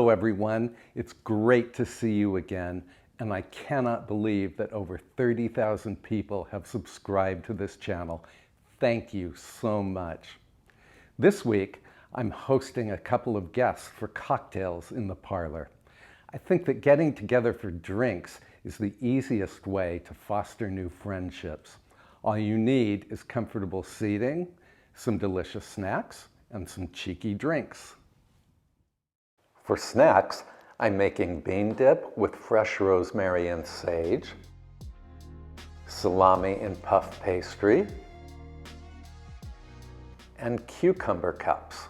Hello everyone, it's great to see you again, and I cannot believe that over 30,000 people have subscribed to this channel. Thank you so much. This week, I'm hosting a couple of guests for cocktails in the parlor. I think that getting together for drinks is the easiest way to foster new friendships. All you need is comfortable seating, some delicious snacks, and some cheeky drinks. For snacks, I'm making bean dip with fresh rosemary and sage, salami in puff pastry, and cucumber cups.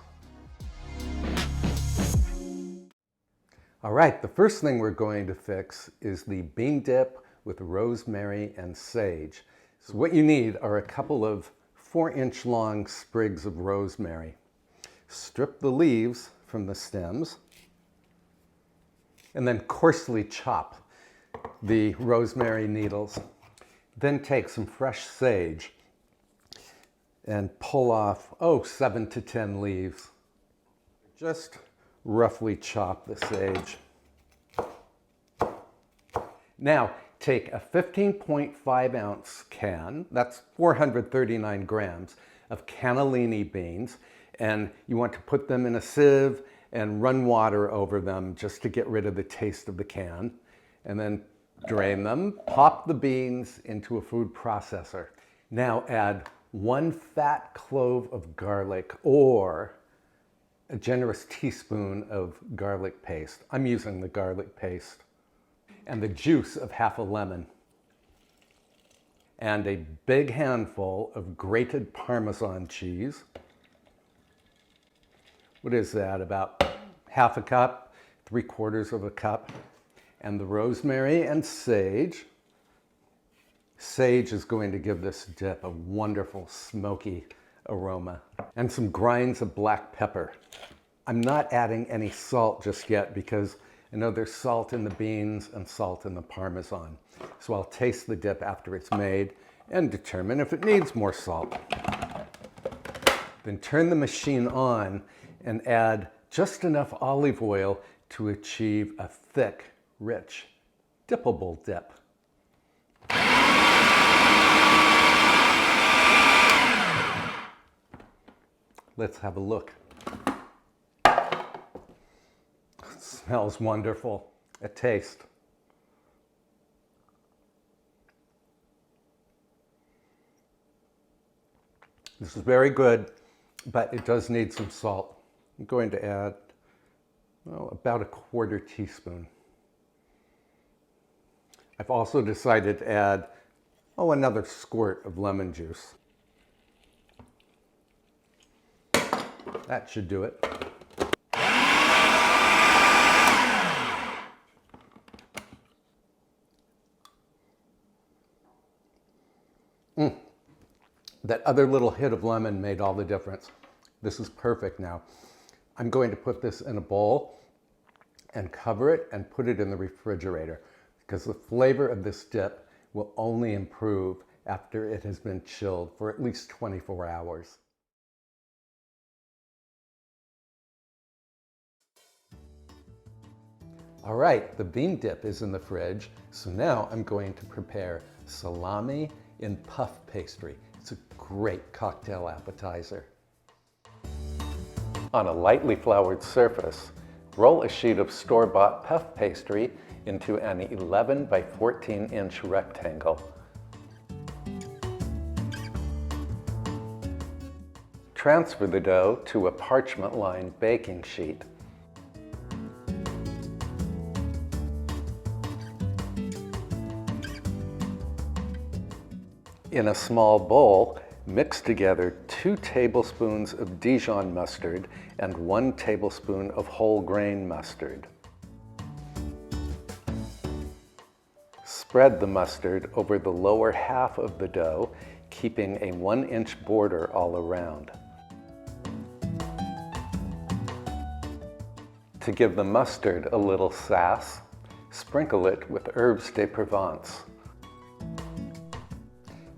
All right, the first thing we're going to fix is the bean dip with rosemary and sage. So what you need are a couple of 4-inch long sprigs of rosemary. Strip the leaves from the stems, and then coarsely chop the rosemary needles. Then take some fresh sage and pull off, 7 to 10 leaves. Just roughly chop the sage. Now, take a 15.5 ounce can, that's 439 grams, of cannellini beans, and you want to put them in a sieve and run water over them just to get rid of the taste of the can. And then drain them, pop the beans into a food processor. Now add 1 fat clove of garlic or a generous teaspoon of garlic paste. I'm using the garlic paste. And the juice of half a lemon. And a big handful of grated Parmesan cheese. What is that, about half a cup, 3/4 of a cup. And the rosemary and sage. Sage is going to give this dip a wonderful smoky aroma. And some grinds of black pepper. I'm not adding any salt just yet because I know there's salt in the beans and salt in the Parmesan. So I'll taste the dip after it's made and determine if it needs more salt. Then turn the machine on and add just enough olive oil to achieve a thick, rich, dippable dip. Let's have a look. It smells wonderful. A taste. This is very good, but it does need some salt. I'm going to add about a 1/4 teaspoon. I've also decided to add another squirt of lemon juice. That should do it. That other little hit of lemon made all the difference. This is perfect now. I'm going to put this in a bowl and cover it and put it in the refrigerator because the flavor of this dip will only improve after it has been chilled for at least 24 hours. All right, the bean dip is in the fridge, so now I'm going to prepare salami in puff pastry. It's a great cocktail appetizer. On a lightly floured surface, roll a sheet of store-bought puff pastry into an 11 by 14 inch rectangle. Transfer the dough to a parchment-lined baking sheet. In a small bowl, mix together 2 tablespoons of Dijon mustard and 1 tablespoon of whole grain mustard. Spread the mustard over the lower half of the dough, keeping a 1-inch border all around. To give the mustard a little sass, sprinkle it with herbes de Provence.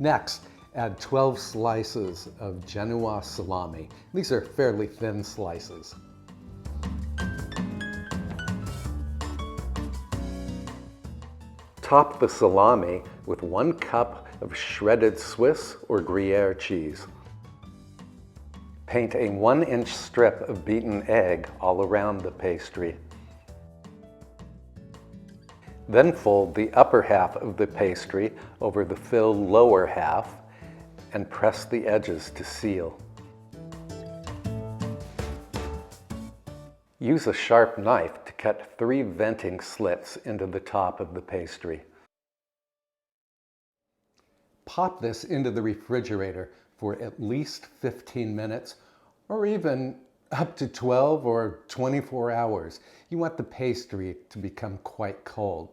Next, add 12 slices of Genoa salami. These are fairly thin slices. Top the salami with 1 cup of shredded Swiss or Gruyere cheese. Paint a 1-inch strip of beaten egg all around the pastry. Then fold the upper half of the pastry over the filled lower half and press the edges to seal. Use a sharp knife to cut 3 venting slits into the top of the pastry. Pop this into the refrigerator for at least 15 minutes or even up to 12 or 24 hours. You want the pastry to become quite cold.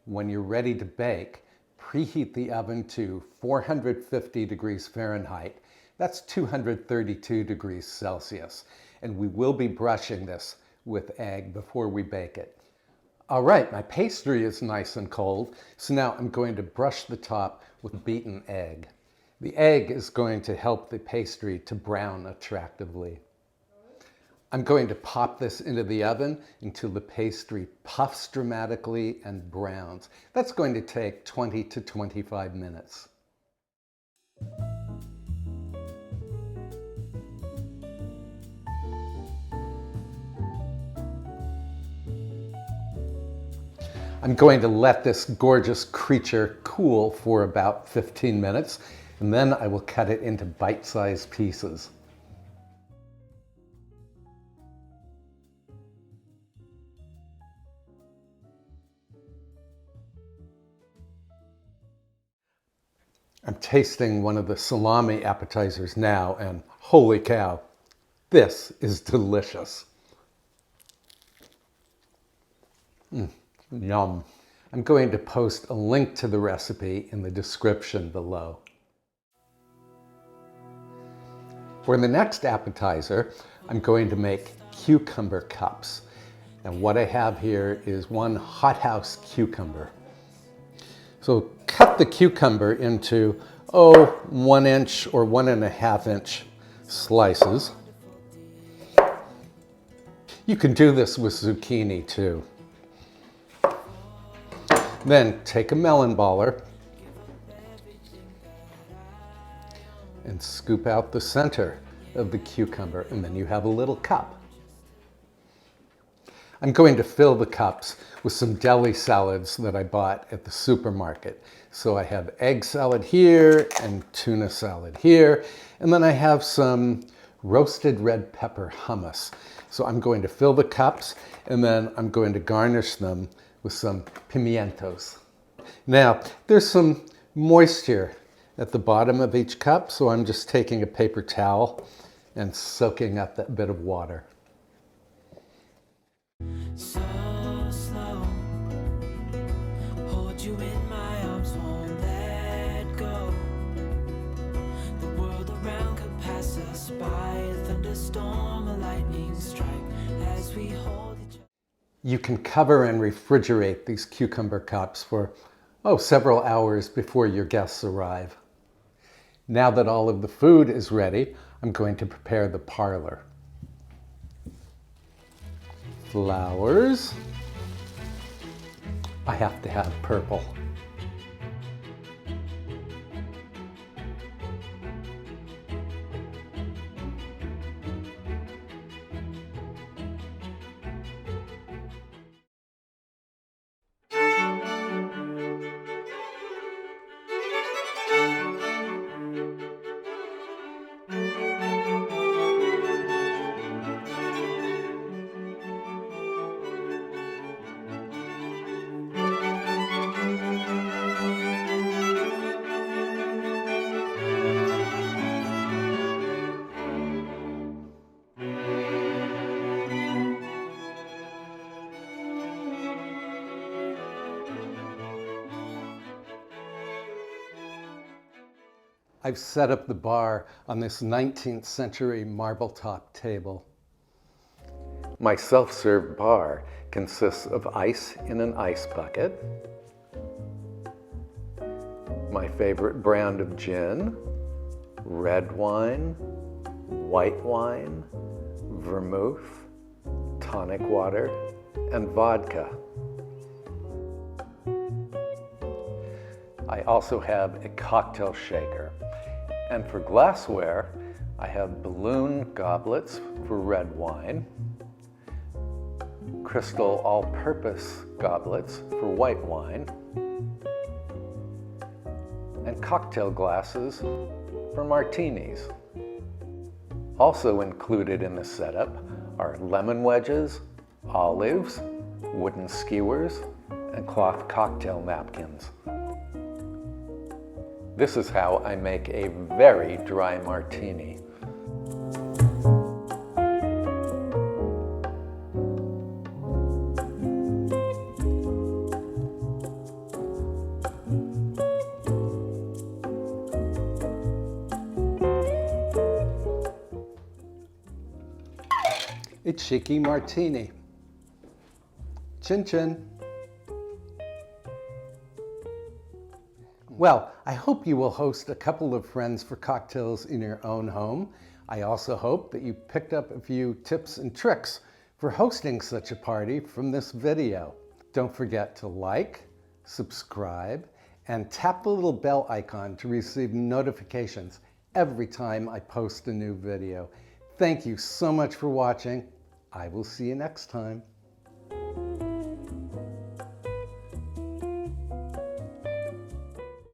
When you're ready to bake, preheat the oven to 450 degrees Fahrenheit. That's 232 degrees Celsius. And we will be brushing this with egg before we bake it. All right, my pastry is nice and cold, so now I'm going to brush the top with beaten egg. The egg is going to help the pastry to brown attractively. I'm going to pop this into the oven until the pastry puffs dramatically and browns. That's going to take 20 to 25 minutes. I'm going to let this gorgeous creature cool for about 15 minutes, and then I will cut it into bite-sized pieces. I'm tasting one of the salami appetizers now, and holy cow, this is delicious. Yum. I'm going to post a link to the recipe in the description below. For the next appetizer, I'm going to make cucumber cups. And what I have here is 1 hothouse cucumber. So cut the cucumber into, 1-inch or 1.5-inch slices. You can do this with zucchini too. Then take a melon baller and scoop out the center of the cucumber, and then you have a little cup. I'm going to fill the cups with some deli salads that I bought at the supermarket. So I have egg salad here and tuna salad here, and then I have some roasted red pepper hummus. So I'm going to fill the cups, and then I'm going to garnish them with some pimientos. Now, there's some moisture at the bottom of each cup, so I'm just taking a paper towel and soaking up that bit of water. So slow, hold you in my arms, won't let go. The world around could pass us by, a thunderstorm, a lightning strike as we hold each other. You can cover and refrigerate these cucumber cups for, several hours before your guests arrive. Now that all of the food is ready, I'm going to prepare the parlor. Flowers. I have to have purple. I've set up the bar on this 19th century marble top table. My self-serve bar consists of ice in an ice bucket, my favorite brand of gin, red wine, white wine, vermouth, tonic water, and vodka. I also have a cocktail shaker. And for glassware, I have balloon goblets for red wine, crystal all-purpose goblets for white wine, and cocktail glasses for martinis. Also included in the setup are lemon wedges, olives, wooden skewers, and cloth cocktail napkins. This is how I make a very dry martini. A cheeky martini. Chin chin. Well, I hope you will host a couple of friends for cocktails in your own home. I also hope that you picked up a few tips and tricks for hosting such a party from this video. Don't forget to like, subscribe, and tap the little bell icon to receive notifications every time I post a new video. Thank you so much for watching. I will see you next time.